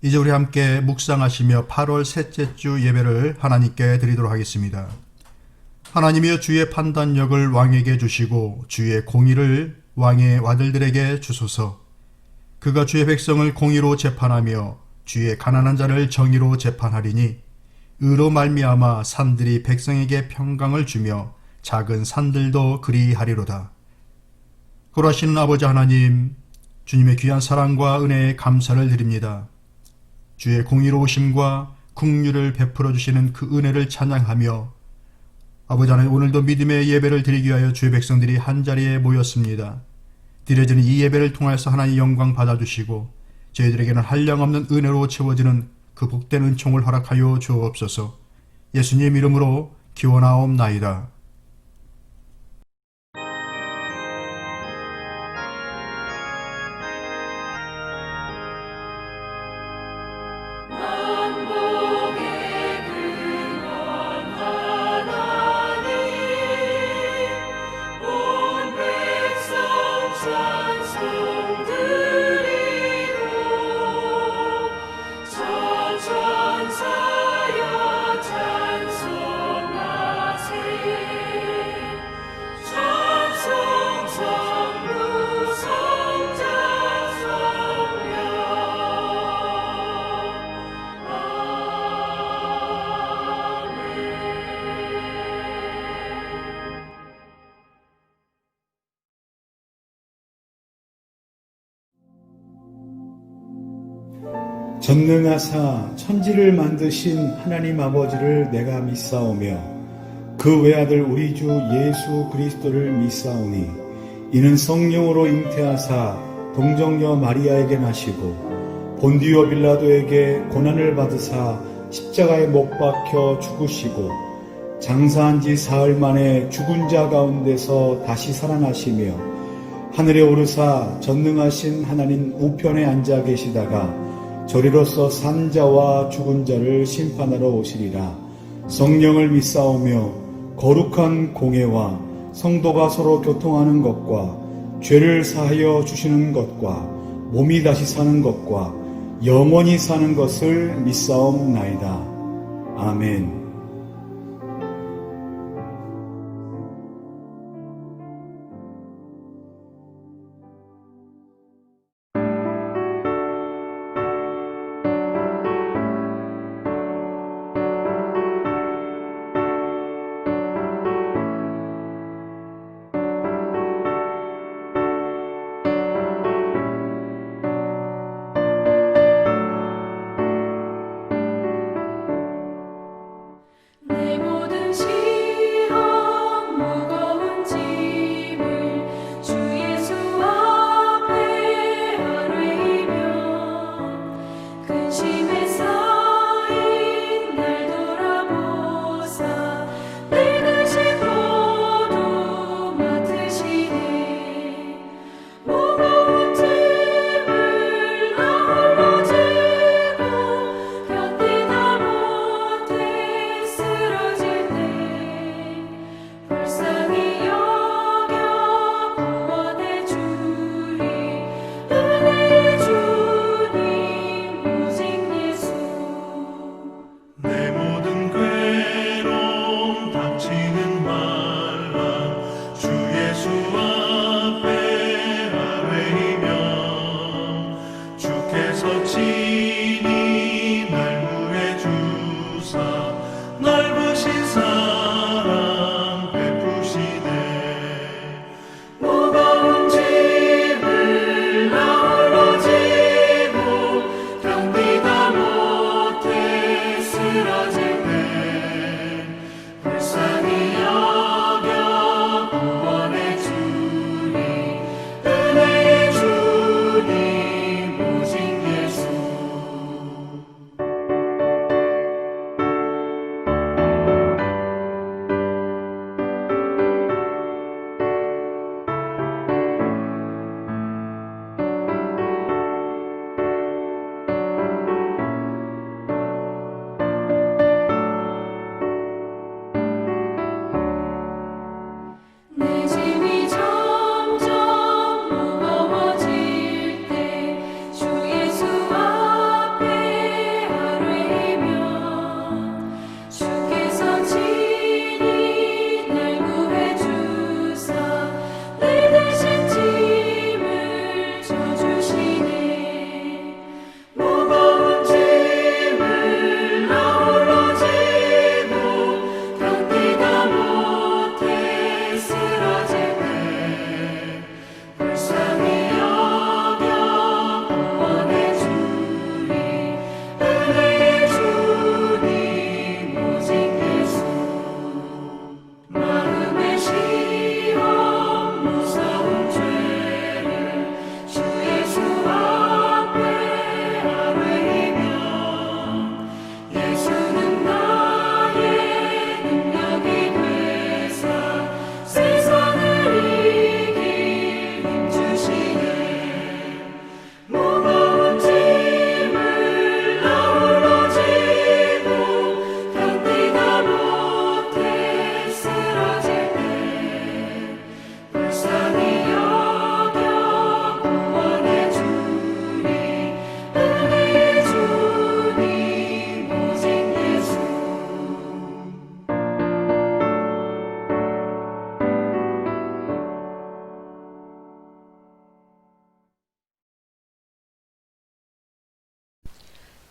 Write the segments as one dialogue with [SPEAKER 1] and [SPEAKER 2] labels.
[SPEAKER 1] 이제 우리 함께 묵상하시며 8월 셋째 주 예배를 하나님께 드리도록 하겠습니다. 하나님이여, 주의 판단력을 왕에게 주시고 주의 공의를 왕의 아들들에게 주소서. 그가 주의 백성을 공의로 재판하며 주의 가난한 자를 정의로 재판하리니, 의로 말미암아 산들이 백성에게 평강을 주며 작은 산들도 그리하리로다. 고라시는 아버지 하나님, 주님의 귀한 사랑과 은혜에 감사를 드립니다. 주의 공의로우심과 긍휼을 베풀어 주시는 그 은혜를 찬양하며, 아버지 하나님, 오늘도 믿음의 예배를 드리기 위하여 주의 백성들이 한자리에 모였습니다. 드려지는 이 예배를 통해서 하나님 영광 받아주시고 저희들에게는 한량없는 은혜로 채워지는 그 복된 은총을 허락하여 주옵소서. 예수님 이름으로 기원하옵나이다.
[SPEAKER 2] 전능하사 천지를 만드신 하나님 아버지를 내가 믿사오며 그 외아들 우리 주 예수 그리스도를 믿사오니, 이는 성령으로 잉태하사 동정녀 마리아에게 나시고 본디오 빌라도에게 고난을 받으사 십자가에 못 박혀 죽으시고 장사한 지 사흘 만에 죽은 자 가운데서 다시 살아나시며 하늘에 오르사 전능하신 하나님 우편에 앉아 계시다가 저리로서 산 자와 죽은 자를 심판하러 오시리라. 성령을 믿사오며 거룩한 공회와 성도가 서로 교통하는 것과 죄를 사하여 주시는 것과 몸이 다시 사는 것과 영원히 사는 것을 믿사옵나이다. 아멘.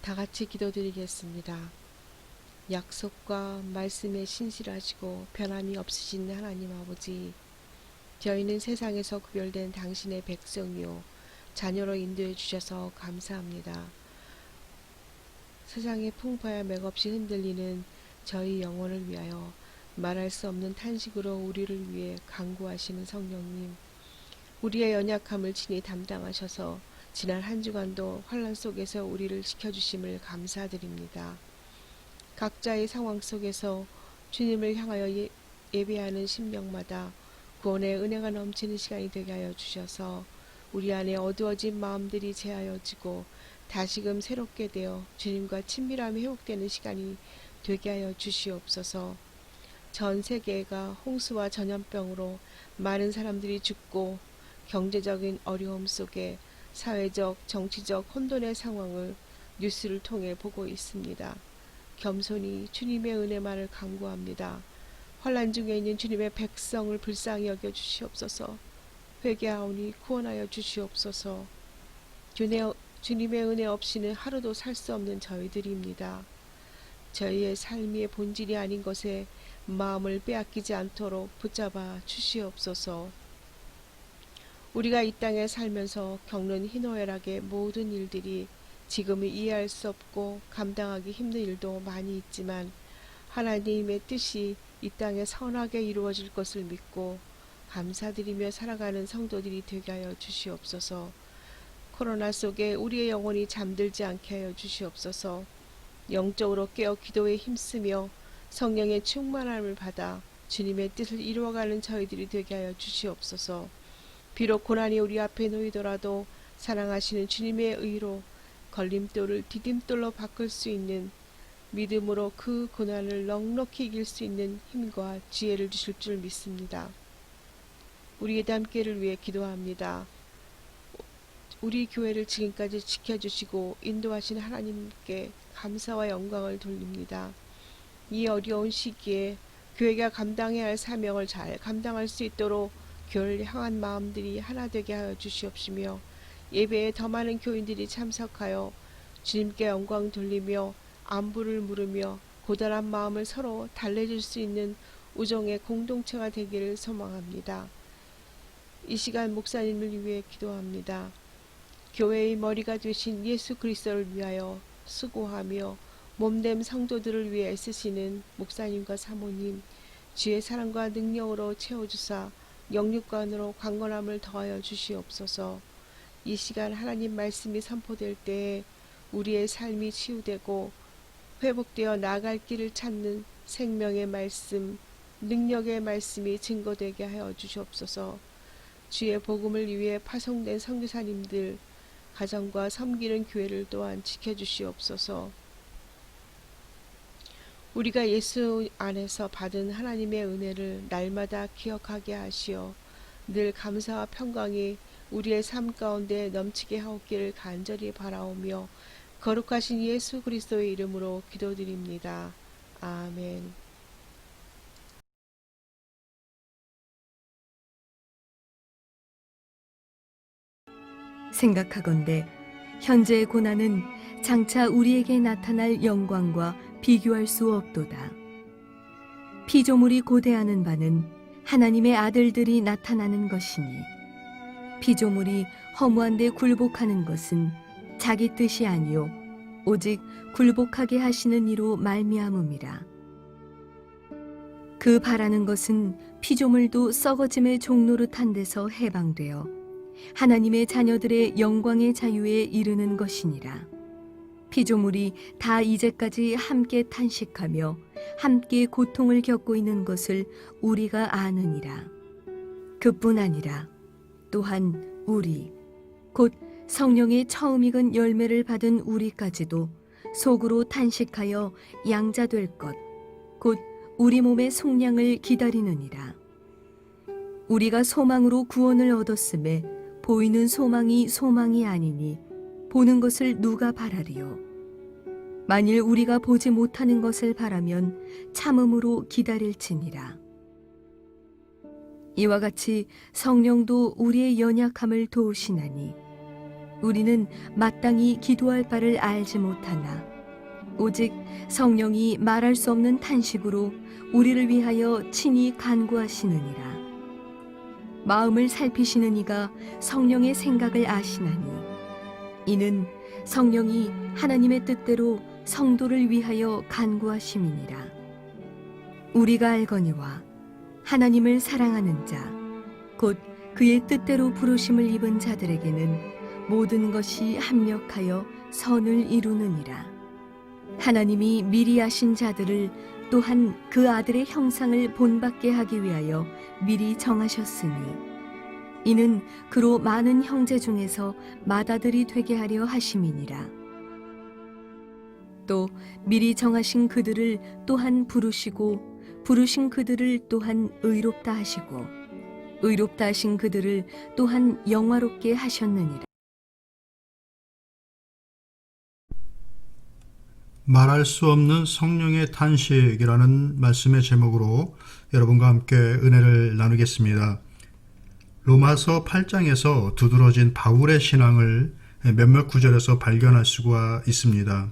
[SPEAKER 3] 다 같이 기도드리겠습니다. 약속과 말씀에 신실하시고 변함이 없으신 하나님 아버지, 저희는 세상에서 구별된 당신의 백성이요 자녀로 인도해 주셔서 감사합니다. 세상의 풍파에 맥없이 흔들리는 저희 영혼을 위하여 말할 수 없는 탄식으로 우리를 위해 간구하시는 성령님, 우리의 연약함을 친히 담당하셔서 지난 한 주간도 환난 속에서 우리를 지켜주심을 감사드립니다. 각자의 상황 속에서 주님을 향하여 예배하는 심령마다 구원의 은혜가 넘치는 시간이 되게 하여 주셔서 우리 안에 어두워진 마음들이 재하여지고 다시금 새롭게 되어 주님과 친밀함이 회복되는 시간이 되게 하여 주시옵소서. 전 세계가 홍수와 전염병으로 많은 사람들이 죽고 경제적인 어려움 속에 사회적, 정치적 혼돈의 상황을 뉴스를 통해 보고 있습니다. 겸손히 주님의 은혜만을 간구합니다. 환난 중에 있는 주님의 백성을 불쌍히 여겨 주시옵소서. 회개하오니 구원하여 주시옵소서. 주님의 은혜 없이는 하루도 살 수 없는 저희들입니다. 저희의 삶의 본질이 아닌 것에 마음을 빼앗기지 않도록 붙잡아 주시옵소서. 우리가 이 땅에 살면서 겪는 희노애락의 모든 일들이 지금은 이해할 수 없고 감당하기 힘든 일도 많이 있지만 하나님의 뜻이 이 땅에 선하게 이루어질 것을 믿고 감사드리며 살아가는 성도들이 되게 하여 주시옵소서. 코로나 속에 우리의 영혼이 잠들지 않게 하여 주시옵소서. 영적으로 깨어 기도에 힘쓰며 성령의 충만함을 받아 주님의 뜻을 이루어가는 저희들이 되게 하여 주시옵소서. 비록 고난이 우리 앞에 놓이더라도 사랑하시는 주님의 의로 걸림돌을 디딤돌로 바꿀 수 있는 믿음으로 그 고난을 넉넉히 이길 수 있는 힘과 지혜를 주실 줄 믿습니다. 우리의 담기를 위해 기도합니다. 우리 교회를 지금까지 지켜주시고 인도하신 하나님께 감사와 영광을 돌립니다. 이 어려운 시기에 교회가 감당해야 할 사명을 잘 감당할 수 있도록 교회를 향한 마음들이 하나 되게 하여 주시옵시며 예배에 더 많은 교인들이 참석하여 주님께 영광 돌리며 안부를 물으며 고단한 마음을 서로 달래줄 수 있는 우정의 공동체가 되기를 소망합니다. 이 시간 목사님을 위해 기도합니다. 교회의 머리가 되신 예수 그리스도를 위하여 수고하며 몸됨 성도들을 위해 애쓰시는 목사님과 사모님, 주의 사랑과 능력으로 채워주사 영육간으로 강건함을 더하여 주시옵소서. 이 시간 하나님 말씀이 선포될 때에 우리의 삶이 치유되고 회복되어 나아갈 길을 찾는 생명의 말씀, 능력의 말씀이 증거되게 하여 주시옵소서. 주의 복음을 위해 파송된 선교사님들, 가정과 섬기는 교회를 또한 지켜주시옵소서. 우리가 예수 안에서 받은 하나님의 은혜를 날마다 기억하게 하시어 늘 감사와 평강이 우리의 삶 가운데 넘치게 하옵기를 간절히 바라오며 거룩하신 예수 그리스도의 이름으로 기도드립니다. 아멘.
[SPEAKER 4] 생각하건대 현재의 고난은 장차 우리에게 나타날 영광과 비교할 수 없도다. 피조물이 고대하는 바는 하나님의 아들들이 나타나는 것이니 피조물이 허무한 데 굴복하는 것은 자기 뜻이 아니요 오직 굴복하게 하시는 이로 말미암음이라. 그 바라는 것은 피조물도 썩어짐의 종노릇한 데서 해방되어 하나님의 자녀들의 영광의 자유에 이르는 것이니라. 피조물이 다 이제까지 함께 탄식하며 함께 고통을 겪고 있는 것을 우리가 아느니라. 그뿐 아니라 또한 우리 곧 성령의 처음 익은 열매를 받은 우리까지도 속으로 탄식하여 양자될 것 곧 우리 몸의 속량을 기다리느니라. 우리가 소망으로 구원을 얻었음에 보이는 소망이 소망이 아니니 보는 것을 누가 바라리요. 만일 우리가 보지 못하는 것을 바라면 참음으로 기다릴지니라. 이와 같이 성령도 우리의 연약함을 도우시나니 우리는 마땅히 기도할 바를 알지 못하나 오직 성령이 말할 수 없는 탄식으로 우리를 위하여 친히 간구하시느니라. 마음을 살피시는 이가 성령의 생각을 아시나니 이는 성령이 하나님의 뜻대로 성도를 위하여 간구하심이니라. 우리가 알거니와 하나님을 사랑하는 자 곧 그의 뜻대로 부르심을 입은 자들에게는 모든 것이 합력하여 선을 이루느니라. 하나님이 미리 아신 자들을 또한 그 아들의 형상을 본받게 하기 위하여 미리 정하셨으니 이는 그로 많은 형제 중에서 맏아들이 되게 하려 하심이니라. 또 미리 정하신 그들을 또한 부르시고 부르신 그들을 또한 의롭다 하시고 의롭다 하신 그들을 또한 영화롭게 하셨느니라.
[SPEAKER 1] 말할 수 없는 성령의 탄식이라는 말씀의 제목으로 여러분과 함께 은혜를 나누겠습니다. 로마서 8장에서 두드러진 바울의 신앙을 몇몇 구절에서 발견할 수가 있습니다.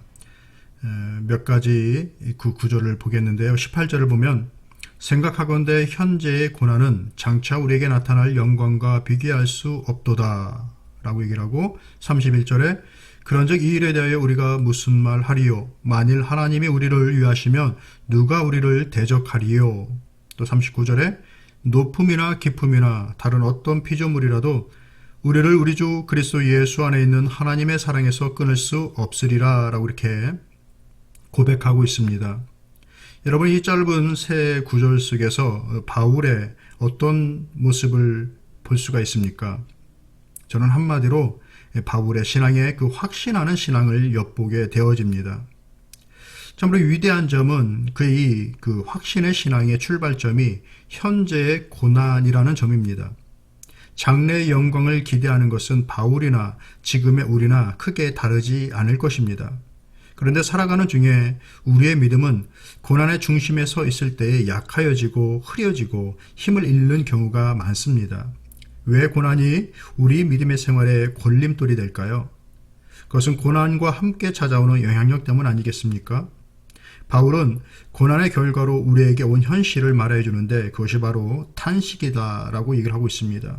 [SPEAKER 1] 몇 가지 그 구절을 보겠는데요. 18절을 보면 생각하건대 현재의 고난은 장차 우리에게 나타날 영광과 비교할 수 없도다 라고 얘기를 하고 31절에 그런즉 이 일에 대하여 우리가 무슨 말 하리요? 만일 하나님이 우리를 위하시면 누가 우리를 대적하리요? 또 39절에 높음이나 깊음이나 다른 어떤 피조물이라도 우리를 우리 주 그리스도 예수 안에 있는 하나님의 사랑에서 끊을 수 없으리라 라고 이렇게 고백하고 있습니다. 여러분, 이 짧은 세 구절 속에서 바울의 어떤 모습을 볼 수가 있습니까? 저는 한마디로 바울의 신앙의 그 확신하는 신앙을 엿보게 되어집니다. 참으로 위대한 점은 그의 그 확신의 신앙의 출발점이 현재의 고난이라는 점입니다. 장래의 영광을 기대하는 것은 바울이나 지금의 우리나 크게 다르지 않을 것입니다. 그런데 살아가는 중에 우리의 믿음은 고난의 중심에 서 있을 때에 약하여지고 흐려지고 힘을 잃는 경우가 많습니다. 왜 고난이 우리 믿음의 생활에 걸림돌이 될까요? 그것은 고난과 함께 찾아오는 영향력 때문 아니겠습니까? 바울은 고난의 결과로 우리에게 온 현실을 말해 주는데 그것이 바로 탄식이다라고 얘기를 하고 있습니다.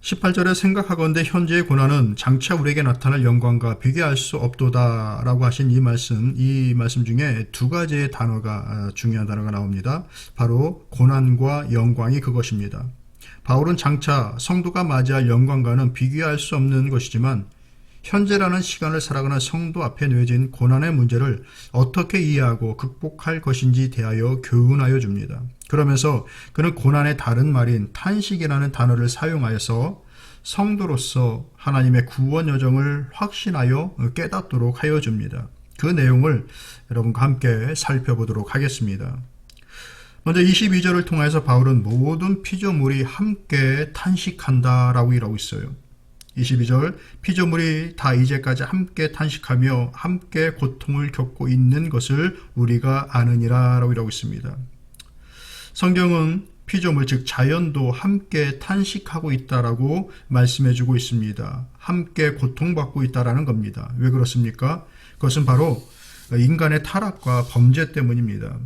[SPEAKER 1] 18절에 생각하건대 현재의 고난은 장차 우리에게 나타날 영광과 비교할 수 없도다 라고 하신 이 말씀 중에 두 가지의 단어가 중요한 단어가 나옵니다. 바로 고난과 영광이 그것입니다. 바울은 장차 성도가 맞이할 영광과는 비교할 수 없는 것이지만 현재라는 시간을 살아가는 성도 앞에 놓여진 고난의 문제를 어떻게 이해하고 극복할 것인지 대하여 교훈하여 줍니다. 그러면서 그는 고난의 다른 말인 탄식이라는 단어를 사용하여서 성도로서 하나님의 구원 여정을 확신하여 깨닫도록 하여 줍니다. 그 내용을 여러분과 함께 살펴보도록 하겠습니다. 먼저 22절을 통해서 바울은 모든 피조물이 함께 탄식한다라고 일하고 있어요. 22절 피조물이 다 이제까지 함께 탄식하며 함께 고통을 겪고 있는 것을 우리가 아느니라 라고 일하고 있습니다. 성경은 피조물 즉 자연도 함께 탄식하고 있다라고 말씀해주고 있습니다. 함께 고통받고 있다라는 겁니다. 왜 그렇습니까? 그것은 바로 인간의 타락과 범죄 때문입니다.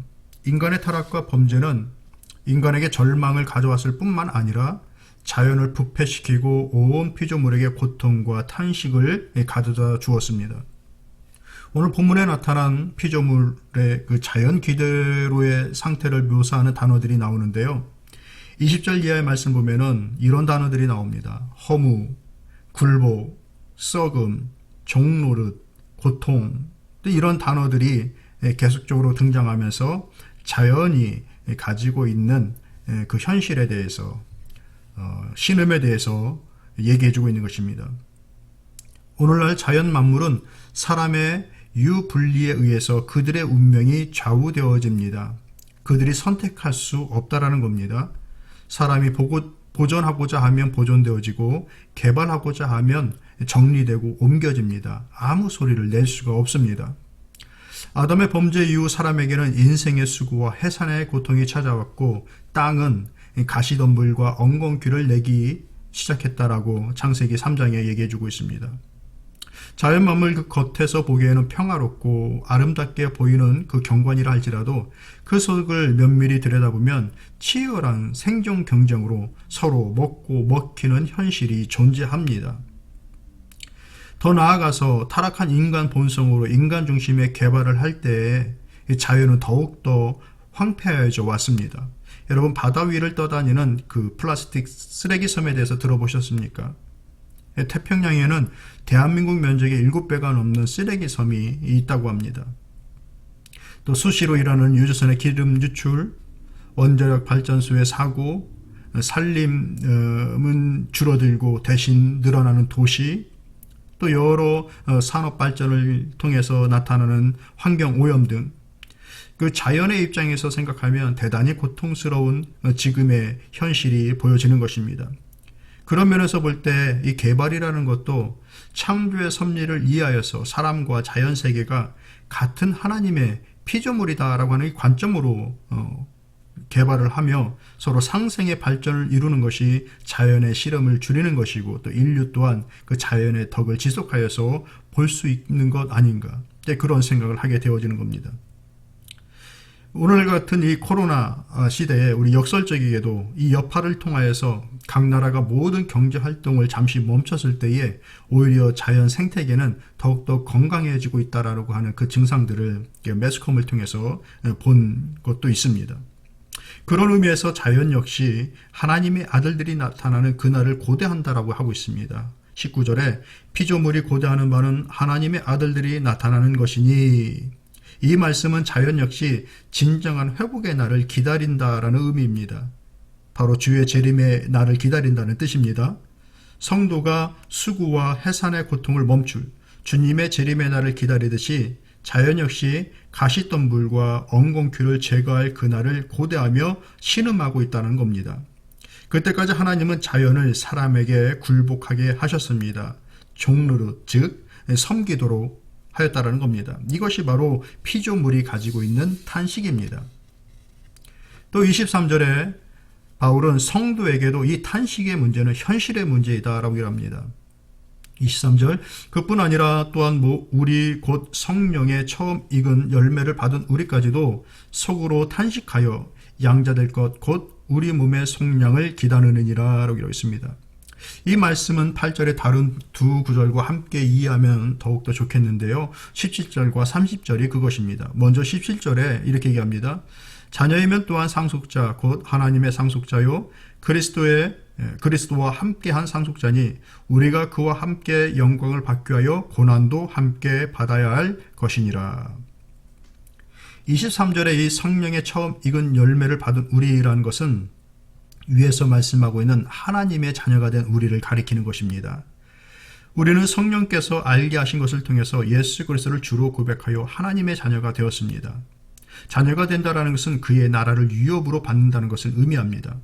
[SPEAKER 1] 인간의 타락과 범죄는 인간에게 절망을 가져왔을 뿐만 아니라 자연을 부패시키고 온 피조물에게 고통과 탄식을 가져다 주었습니다. 오늘 본문에 나타난 피조물의 그 자연 기대로의 상태를 묘사하는 단어들이 나오는데요. 20절 이하의 말씀 보면은 이런 단어들이 나옵니다. 허무, 굴보, 썩음, 종노릇, 고통, 이런 단어들이 계속적으로 등장하면서 자연이 가지고 있는 그 현실에 대해서 신음에 대해서 얘기해주고 있는 것입니다. 오늘날 자연 만물은 사람의 유분리에 의해서 그들의 운명이 좌우되어집니다. 그들이 선택할 수 없다라는 겁니다. 사람이 보존하고자 하면 보존되어지고 개발하고자 하면 정리되고 옮겨집니다. 아무 소리를 낼 수가 없습니다. 아담의 범죄 이후 사람에게는 인생의 수고와 해산의 고통이 찾아왔고 땅은 가시덤불과 엉겅퀴를 내기 시작했다라고 창세기 3장에 얘기해주고 있습니다. 자연 만물 그 겉에서 보기에는 평화롭고 아름답게 보이는 그 경관이라 할지라도 그 속을 면밀히 들여다보면 치열한 생존 경쟁으로 서로 먹고 먹히는 현실이 존재합니다. 더 나아가서 타락한 인간 본성으로 인간 중심의 개발을 할 때에 자연은 더욱더 황폐해져 왔습니다. 여러분, 바다 위를 떠다니는 그 플라스틱 쓰레기 섬에 대해서 들어보셨습니까? 태평양에는 대한민국 면적의 7배가 넘는 쓰레기 섬이 있다고 합니다. 또 수시로 일어나는 유조선의 기름 유출, 원자력 발전소의 사고, 산림은 줄어들고 대신 늘어나는 도시, 또 여러 산업 발전을 통해서 나타나는 환경 오염 등 그 자연의 입장에서 생각하면 대단히 고통스러운 지금의 현실이 보여지는 것입니다. 그런 면에서 볼 때 이 개발이라는 것도 창조의 섭리를 이해하여서 사람과 자연 세계가 같은 하나님의 피조물이다라고 하는 이 관점으로 개발을 하며 서로 상생의 발전을 이루는 것이 자연의 실험을 줄이는 것이고, 또 인류 또한 그 자연의 덕을 지속하여서 볼 수 있는 것 아닌가, 그런 생각을 하게 되어지는 겁니다. 오늘 같은 이 코로나 시대에 우리 역설적이게도 이 여파를 통하여서 각 나라가 모든 경제 활동을 잠시 멈췄을 때에 오히려 자연 생태계는 더욱더 건강해지고 있다라고 하는 그 증상들을 매스컴을 통해서 본 것도 있습니다. 그런 의미에서 자연 역시 하나님의 아들들이 나타나는 그날을 고대한다라고 하고 있습니다. 19절에 피조물이 고대하는 바는 하나님의 아들들이 나타나는 것이니, 이 말씀은 자연 역시 진정한 회복의 날을 기다린다라는 의미입니다. 바로 주의 재림의 날을 기다린다는 뜻입니다. 성도가 수고와 해산의 고통을 멈출 주님의 재림의 날을 기다리듯이 자연 역시 가시덤불과 엉겅퀴를 제거할 그날을 고대하며 신음하고 있다는 겁니다. 그때까지 하나님은 자연을 사람에게 굴복하게 하셨습니다. 종르르, 즉 섬기도록 하였다라는 겁니다. 이것이 바로 피조물이 가지고 있는 탄식입니다. 또 23절에 바울은 성도에게도 이 탄식의 문제는 현실의 문제이다라고 합니다. 23절, 그뿐 아니라 또한 우리 곧 성령의 처음 익은 열매를 받은 우리까지도 속으로 탄식하여 양자될 것 곧 우리 몸의 속량을 기다리느니라 라고 있습니다. 이 말씀은 8절의 다른 두 구절과 함께 이해하면 더욱더 좋겠는데요. 17절과 30절이 그것입니다. 먼저 17절에 이렇게 얘기합니다. 자녀이면 또한 상속자 곧 하나님의 상속자요 그리스도와 함께한 상속자니 우리가 그와 함께 영광을 받기 위하여 고난도 함께 받아야 할 것이니라. 23절에 이 성령의 처음 익은 열매를 받은 우리라는 것은 위에서 말씀하고 있는 하나님의 자녀가 된 우리를 가리키는 것입니다. 우리는 성령께서 알게 하신 것을 통해서 예수 그리스도를 주로 고백하여 하나님의 자녀가 되었습니다. 자녀가 된다는 것은 그의 나라를 유업으로 받는다는 것을 의미합니다.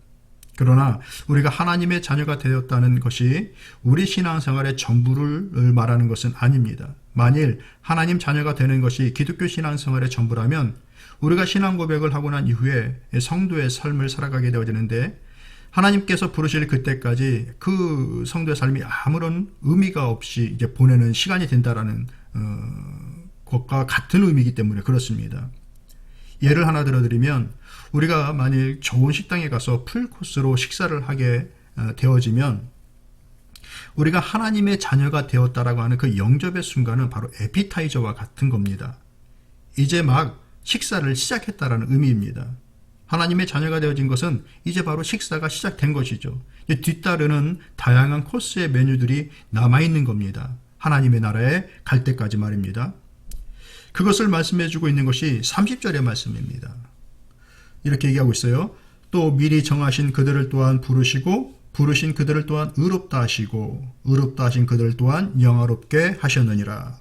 [SPEAKER 1] 그러나 우리가 하나님의 자녀가 되었다는 것이 우리 신앙생활의 전부를 말하는 것은 아닙니다. 만일 하나님 자녀가 되는 것이 기독교 신앙생활의 전부라면 우리가 신앙 고백을 하고 난 이후에 성도의 삶을 살아가게 되어지는데, 하나님께서 부르실 그때까지 그 성도의 삶이 아무런 의미가 없이 이제 보내는 시간이 된다라는 것과 같은 의미이기 때문에 그렇습니다. 예를 하나 들어드리면, 우리가 만일 좋은 식당에 가서 풀코스로 식사를 하게 되어지면 우리가 하나님의 자녀가 되었다라고 하는 그 영접의 순간은 바로 에피타이저와 같은 겁니다. 이제 막 식사를 시작했다라는 의미입니다. 하나님의 자녀가 되어진 것은 이제 바로 식사가 시작된 것이죠. 뒤따르는 다양한 코스의 메뉴들이 남아있는 겁니다. 하나님의 나라에 갈 때까지 말입니다. 그것을 말씀해주고 있는 것이 30절의 말씀입니다. 이렇게 얘기하고 있어요. 또 미리 정하신 그들을 또한 부르시고 부르신 그들을 또한 의롭다 하시고 의롭다 하신 그들을 또한 영화롭게 하셨느니라.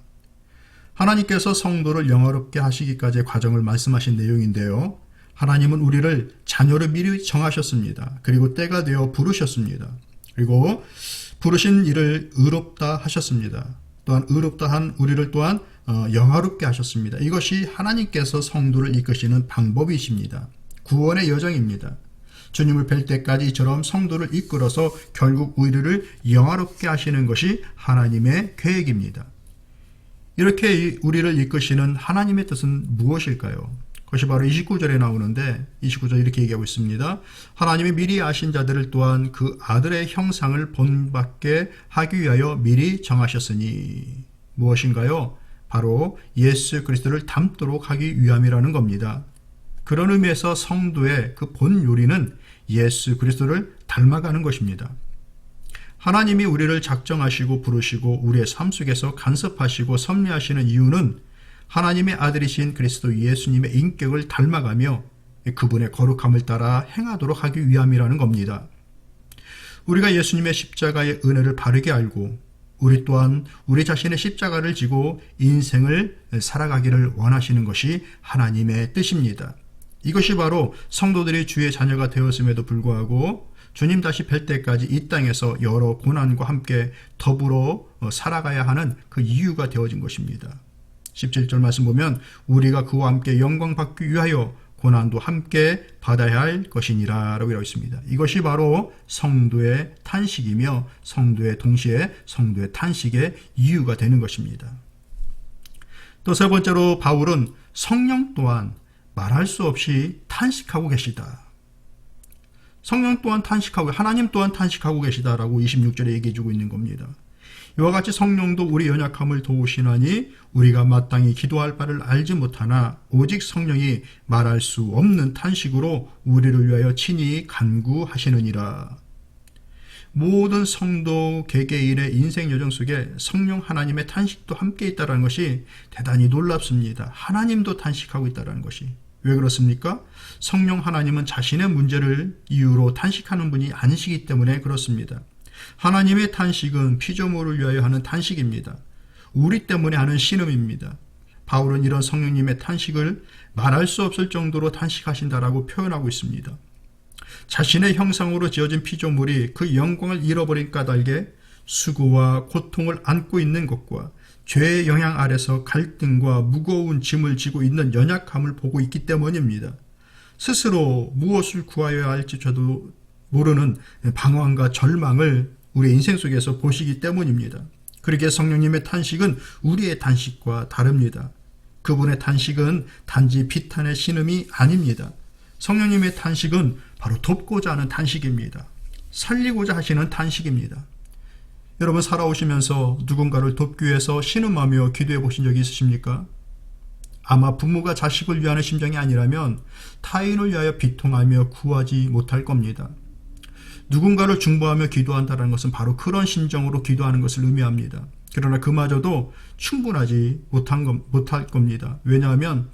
[SPEAKER 1] 하나님께서 성도를 영화롭게 하시기까지의 과정을 말씀하신 내용인데요. 하나님은 우리를 자녀로 미리 정하셨습니다. 그리고 때가 되어 부르셨습니다. 그리고 부르신 이를 의롭다 하셨습니다. 또한 의롭다 한 우리를 또한 영화롭게 하셨습니다. 이것이 하나님께서 성도를 이끄시는 방법이십니다. 구원의 여정입니다. 주님을 뵐 때까지 이처럼 성도를 이끌어서 결국 우리를 영화롭게 하시는 것이 하나님의 계획입니다. 이렇게 우리를 이끄시는 하나님의 뜻은 무엇일까요? 그것이 바로 29절에 나오는데 29절 이렇게 얘기하고 있습니다. 하나님이 미리 아신 자들을 또한 그 아들의 형상을 본받게 하기 위하여 미리 정하셨으니 무엇인가요? 바로 예수 그리스도를 닮도록 하기 위함이라는 겁니다. 그런 의미에서 성도의 그 본 요리는 예수 그리스도를 닮아가는 것입니다. 하나님이 우리를 작정하시고 부르시고 우리의 삶 속에서 간섭하시고 섭리하시는 이유는 하나님의 아들이신 그리스도 예수님의 인격을 닮아가며 그분의 거룩함을 따라 행하도록 하기 위함이라는 겁니다. 우리가 예수님의 십자가의 은혜를 바르게 알고 우리 또한 우리 자신의 십자가를 지고 인생을 살아가기를 원하시는 것이 하나님의 뜻입니다. 이것이 바로 성도들이 주의 자녀가 되었음에도 불구하고 주님 다시 뵐 때까지 이 땅에서 여러 고난과 함께 더불어 살아가야 하는 그 이유가 되어진 것입니다. 17절 말씀 보면 우리가 그와 함께 영광 받기 위하여 고난도 함께 받아야 할 것이니라 라고 있습니다. 이것이 바로 성도의 탄식이며 동시에 성도의 탄식의 이유가 되는 것입니다. 또 세 번째로 바울은 성령 또한 말할 수 없이 탄식하고 계시다. 성령 또한 탄식하고 하나님 또한 탄식하고 계시다라고 26절에 얘기해 주고 있는 겁니다. 이와 같이 성령도 우리 연약함을 도우시나니 우리가 마땅히 기도할 바를 알지 못하나 오직 성령이 말할 수 없는 탄식으로 우리를 위하여 친히 간구하시느니라. 모든 성도 개개인의 인생 여정 속에 성령 하나님의 탄식도 함께 있다는 것이 대단히 놀랍습니다. 하나님도 탄식하고 있다는 것이. 왜 그렇습니까? 성령 하나님은 자신의 문제를 이유로 탄식하는 분이 아니시기 때문에 그렇습니다. 하나님의 탄식은 피조물을 위하여 하는 탄식입니다. 우리 때문에 하는 신음입니다. 바울은 이런 성령님의 탄식을 말할 수 없을 정도로 탄식하신다라고 표현하고 있습니다. 자신의 형상으로 지어진 피조물이 그 영광을 잃어버린 까닭에 수고와 고통을 안고 있는 것과 죄의 영향 아래서 갈등과 무거운 짐을 지고 있는 연약함을 보고 있기 때문입니다. 스스로 무엇을 구하여야 할지조차도 모르는 방황과 절망을 우리 인생 속에서 보시기 때문입니다. 그러기에 성령님의 탄식은 우리의 탄식과 다릅니다. 그분의 탄식은 단지 비탄의 신음이 아닙니다. 성령님의 탄식은 바로 돕고자 하는 탄식입니다. 살리고자 하시는 탄식입니다. 여러분 살아오시면서 누군가를 돕기 위해서 신음하며 기도해 보신 적이 있으십니까? 아마 부모가 자식을 위하는 심정이 아니라면 타인을 위하여 비통하며 구하지 못할 겁니다. 누군가를 중보하며 기도한다는 것은 바로 그런 심정으로 기도하는 것을 의미합니다. 그러나 그마저도 충분하지 못할 겁니다. 왜냐하면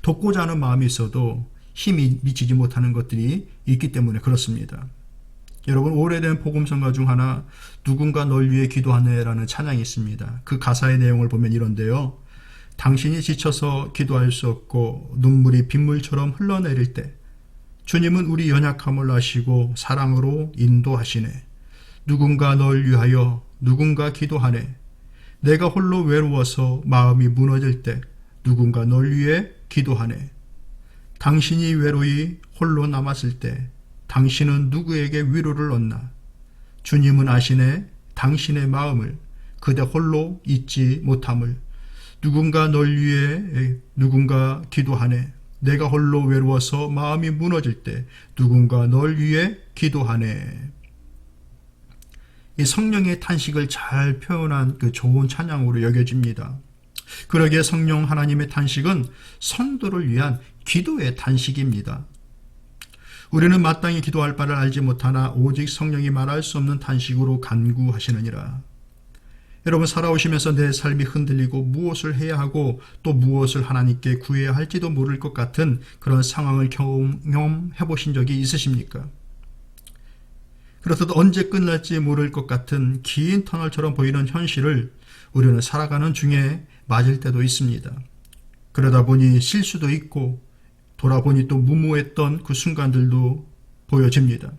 [SPEAKER 1] 돕고자 하는 마음이 있어도 힘이 미치지 못하는 것들이 있기 때문에 그렇습니다. 여러분 오래된 복음성가 중 하나 누군가 널 위해 기도하네라는 찬양이 있습니다. 그 가사의 내용을 보면 이런데요. 당신이 지쳐서 기도할 수 없고 눈물이 빗물처럼 흘러내릴 때 주님은 우리 연약함을 아시고 사랑으로 인도하시네. 누군가 널 위하여 누군가 기도하네. 내가 홀로 외로워서 마음이 무너질 때 누군가 널 위해 기도하네. 당신이 외로이 홀로 남았을 때 당신은 누구에게 위로를 얻나? 주님은 아시네 당신의 마음을 그대 홀로 잊지 못함을. 누군가 널 위해 누군가 기도하네. 내가 홀로 외로워서 마음이 무너질 때 누군가 널 위해 기도하네. 이 성령의 탄식을 잘 표현한 그 좋은 찬양으로 여겨집니다. 그러기에 성령 하나님의 탄식은 성도를 위한 기도의 탄식입니다. 우리는 마땅히 기도할 바를 알지 못하나 오직 성령이 말할 수 없는 탄식으로 간구하시느니라. 여러분 살아오시면서 내 삶이 흔들리고 무엇을 해야 하고 또 무엇을 하나님께 구해야 할지도 모를 것 같은 그런 상황을 경험해 보신 적이 있으십니까? 그렇다도 언제 끝날지 모를 것 같은 긴 터널처럼 보이는 현실을 우리는 살아가는 중에 맞을 때도 있습니다. 그러다 보니 실수도 있고 돌아보니 또 무모했던 그 순간들도 보여집니다.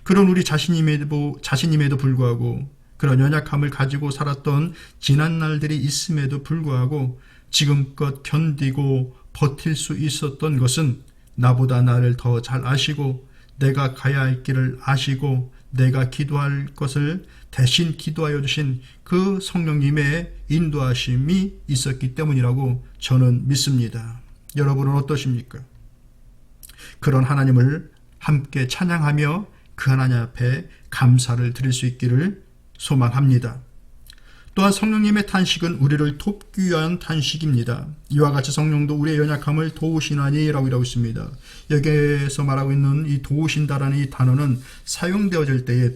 [SPEAKER 1] 그런 우리 자신임에도 불구하고 그런 연약함을 가지고 살았던 지난 날들이 있음에도 불구하고 지금껏 견디고 버틸 수 있었던 것은 나보다 나를 더 잘 아시고 내가 가야 할 길을 아시고 내가 기도할 것을 대신 기도하여 주신 그 성령님의 인도하심이 있었기 때문이라고 저는 믿습니다. 여러분은 어떠십니까? 그런 하나님을 함께 찬양하며 그 하나님 앞에 감사를 드릴 수 있기를 소망합니다. 또한 성령님의 탄식은 우리를 돕기 위한 탄식입니다. 이와 같이 성령도 우리의 연약함을 도우시나니 라고 이라고 있습니다. 여기에서 말하고 있는 이 도우신다라는 이 단어는 사용되어질 때에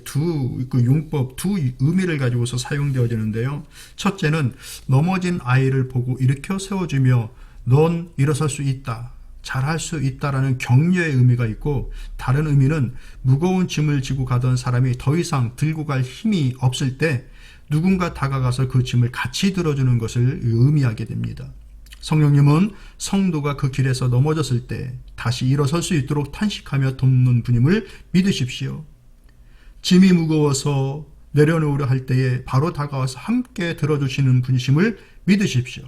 [SPEAKER 1] 용법, 두 의미를 가지고서 사용되어지는데요. 첫째는 넘어진 아이를 보고 일으켜 세워주며 넌 일어설 수 있다, 잘할 수 있다라는 격려의 의미가 있고, 다른 의미는 무거운 짐을 지고 가던 사람이 더 이상 들고 갈 힘이 없을 때 누군가 다가가서 그 짐을 같이 들어주는 것을 의미하게 됩니다. 성령님은 성도가 그 길에서 넘어졌을 때 다시 일어설 수 있도록 탄식하며 돕는 분임을 믿으십시오. 짐이 무거워서 내려놓으려 할 때에 바로 다가와서 함께 들어주시는 분이심을 믿으십시오.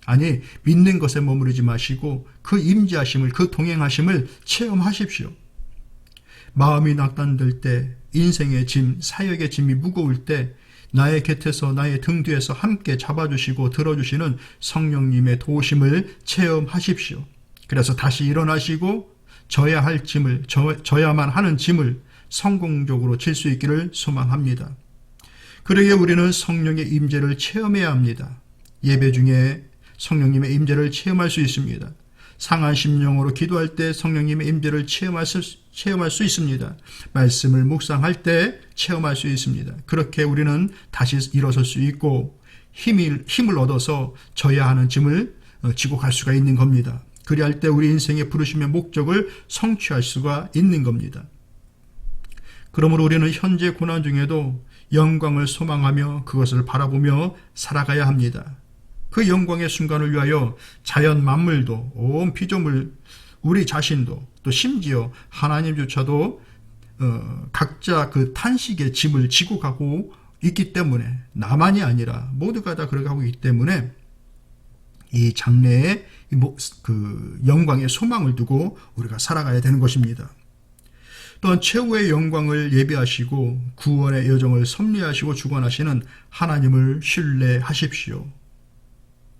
[SPEAKER 1] 아니, 믿는 것에 머무르지 마시고 그 임재하심을, 그 동행하심을 체험하십시오. 마음이 낙단될 때, 인생의 짐, 사역의 짐이 무거울 때 나의 곁에서, 나의 등 뒤에서 함께 잡아주시고 들어주시는 성령님의 도우심을 체험하십시오. 그래서 다시 일어나시고 져야 할 짐을, 져야만 하는 짐을 성공적으로 질 수 있기를 소망합니다. 그러기에 우리는 성령의 임재를 체험해야 합니다. 예배 중에 성령님의 임재를 체험할 수 있습니다. 상한 심령으로 기도할 때 성령님의 임재를 체험할 수 있습니다. 말씀을 묵상할 때 체험할 수 있습니다. 그렇게 우리는 다시 일어설 수 있고 힘을 얻어서 져야 하는 짐을 지고 갈 수가 있는 겁니다. 그리할 때 우리 인생의 부르심의 목적을 성취할 수가 있는 겁니다. 그러므로 우리는 현재 고난 중에도 영광을 소망하며 그것을 바라보며 살아가야 합니다. 그 영광의 순간을 위하여 자연 만물도, 온 피조물, 우리 자신도, 또 심지어 하나님조차도 각자 그 탄식의 짐을 지고 가고 있기 때문에, 나만이 아니라 모두가 다 그렇게 하고 있기 때문에 이 장래에 그 영광의 소망을 두고 우리가 살아가야 되는 것입니다. 또한 최후의 영광을 예비하시고 구원의 여정을 섭리하시고 주관하시는 하나님을 신뢰하십시오.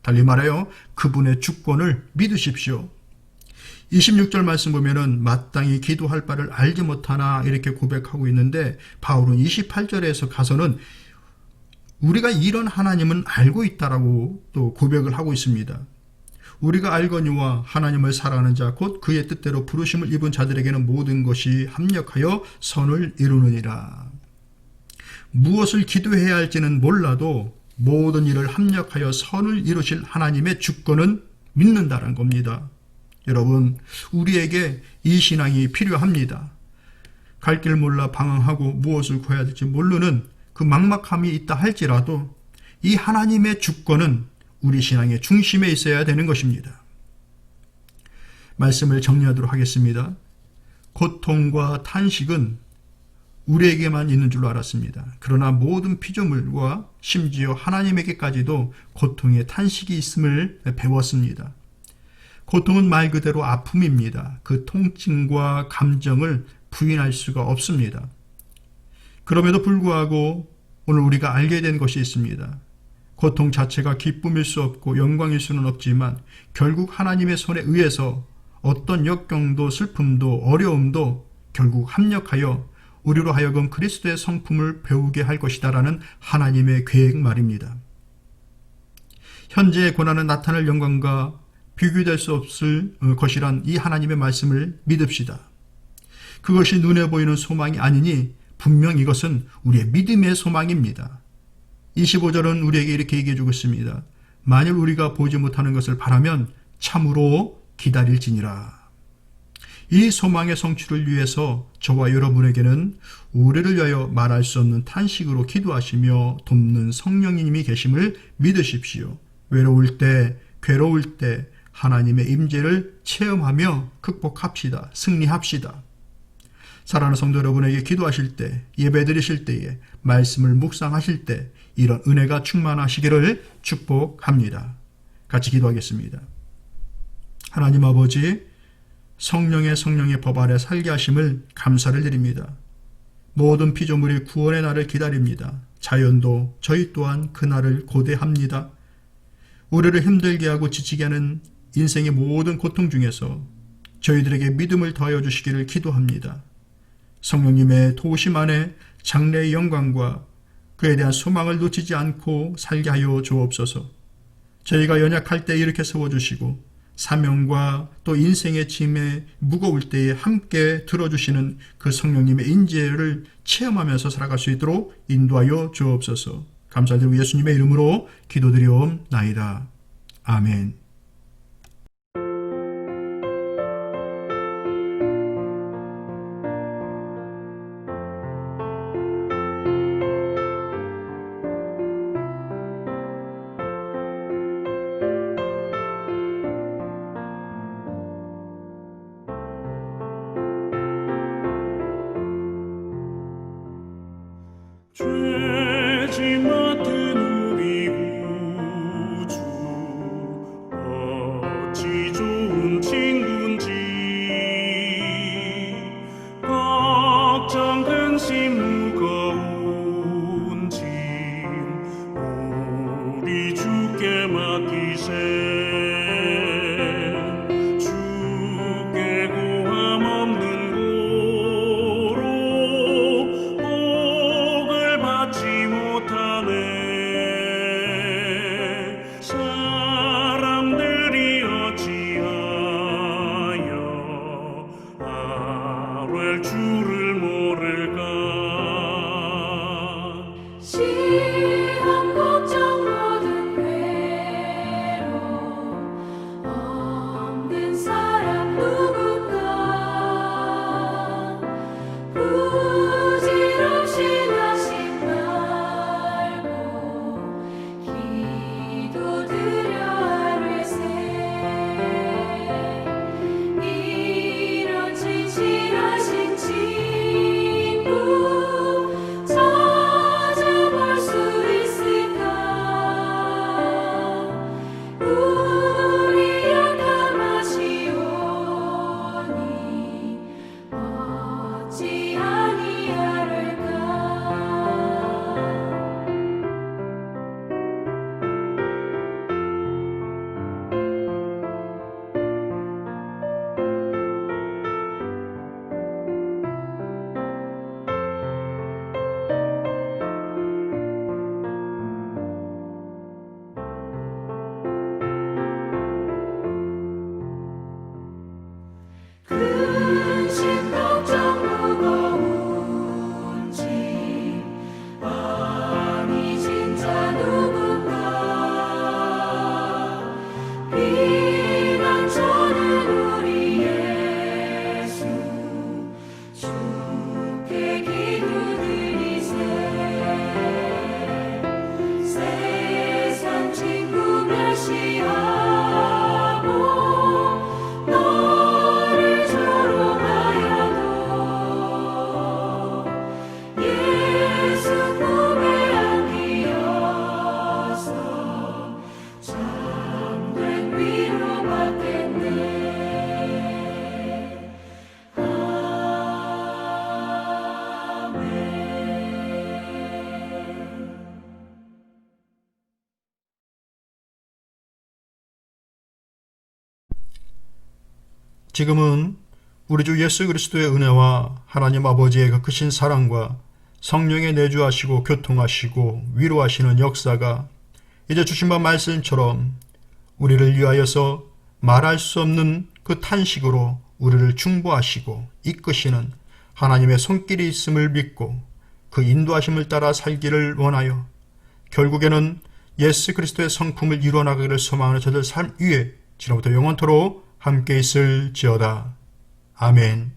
[SPEAKER 1] 달리 말하여 그분의 주권을 믿으십시오. 26절 말씀 보면은 마땅히 기도할 바를 알지 못하나 이렇게 고백하고 있는데, 바울은 28절에서 가서는 우리가 이런 하나님은 알고 있다라고 또 고백을 하고 있습니다. 우리가 알거니와 하나님을 사랑하는 자 곧 그의 뜻대로 부르심을 입은 자들에게는 모든 것이 합력하여 선을 이루느니라. 무엇을 기도해야 할지는 몰라도 모든 일을 합력하여 선을 이루실 하나님의 주권은 믿는다는 겁니다. 여러분, 우리에게 이 신앙이 필요합니다. 갈 길 몰라 방황하고 무엇을 구해야 될지 모르는 그 막막함이 있다 할지라도 이 하나님의 주권은 우리 신앙의 중심에 있어야 되는 것입니다. 말씀을 정리하도록 하겠습니다. 고통과 탄식은 우리에게만 있는 줄로 알았습니다. 그러나 모든 피조물과 심지어 하나님에게까지도 고통의 탄식이 있음을 배웠습니다. 고통은 말 그대로 아픔입니다. 그 통증과 감정을 부인할 수가 없습니다. 그럼에도 불구하고 오늘 우리가 알게 된 것이 있습니다. 고통 자체가 기쁨일 수 없고 영광일 수는 없지만 결국 하나님의 손에 의해서 어떤 역경도 슬픔도 어려움도 결국 합력하여 우리로 하여금 그리스도의 성품을 배우게 할 것이다라는 하나님의 계획 말입니다. 현재의 고난은 나타날 영광과 비교될 수 없을 것이란 이 하나님의 말씀을 믿읍시다. 그것이 눈에 보이는 소망이 아니니 분명 이것은 우리의 믿음의 소망입니다. 25절은 우리에게 이렇게 얘기해 주고 있습니다. 만일 우리가 보지 못하는 것을 바라면 참으로 기다릴지니라. 이 소망의 성취를 위해서 저와 여러분에게는 우리를 위하여 말할 수 없는 탄식으로 기도하시며 돕는 성령님이 계심을 믿으십시오. 외로울 때, 괴로울 때 하나님의 임재를 체험하며 극복합시다. 승리합시다. 사랑하는 성도 여러분에게 기도하실 때, 예배드리실 때에, 말씀을 묵상하실 때 이런 은혜가 충만하시기를 축복합니다. 같이 기도하겠습니다. 하나님 아버지, 성령의 법 아래 살게 하심을 감사를 드립니다. 모든 피조물이 구원의 날을 기다립니다. 자연도 저희 또한 그 날을 고대합니다. 우리를 힘들게 하고 지치게 하는 인생의 모든 고통 중에서 저희들에게 믿음을 더하여 주시기를 기도합니다. 성령님의 도우심 안에 장래의 영광과 그에 대한 소망을 놓치지 않고 살게 하여 주옵소서. 저희가 연약할 때 일으켜 세워주시고 사명과 또 인생의 짐에 무거울 때에 함께 들어주시는 그 성령님의 인재를 체험하면서 살아갈 수 있도록 인도하여 주옵소서. 감사드리고 예수님의 이름으로 기도드리옵나이다. 아멘.
[SPEAKER 5] 죄짐 맡은 우리 구주 어찌 좋은 친구인지 걱정 근심 무거운 짐 우리 주께 맡기세 주께 고함 없는 받지 못하네 사람들이 어찌하여 아뢰 주를 모를까
[SPEAKER 6] 시험 걱정 모든 괴로움 없는 사람 누군가 부질없이 기도드려 아뢰세 이런 진실하신 친구 찾아볼 수 있을까 우리 약함 아시오니 어찌 아니하를까 근심 걱정 무거운 짐 아니 진짜 누군가 비난 저는 우리 예수 주께 기도드리세 세상 친구 멸시하고 너를 조롱하여도 예수 품에 안기어서 참된 위로받겠네 아멘.
[SPEAKER 1] 지금은 우리 주 예수 그리스도의 은혜와 하나님 아버지의 그 크신 사랑과 성령의 내주하시고 교통하시고 위로하시는 역사가 이제 주신 바 말씀처럼 우리를 위하여서 말할 수 없는 그 탄식으로 우리를 중보하시고 이끄시는 하나님의 손길이 있음을 믿고 그 인도하심을 따라 살기를 원하여 결국에는 예수 그리스도의 성품을 이루어나가기를 소망하는 저들 삶 위에 지금부터 영원토록 함께 있을지어다. 아멘.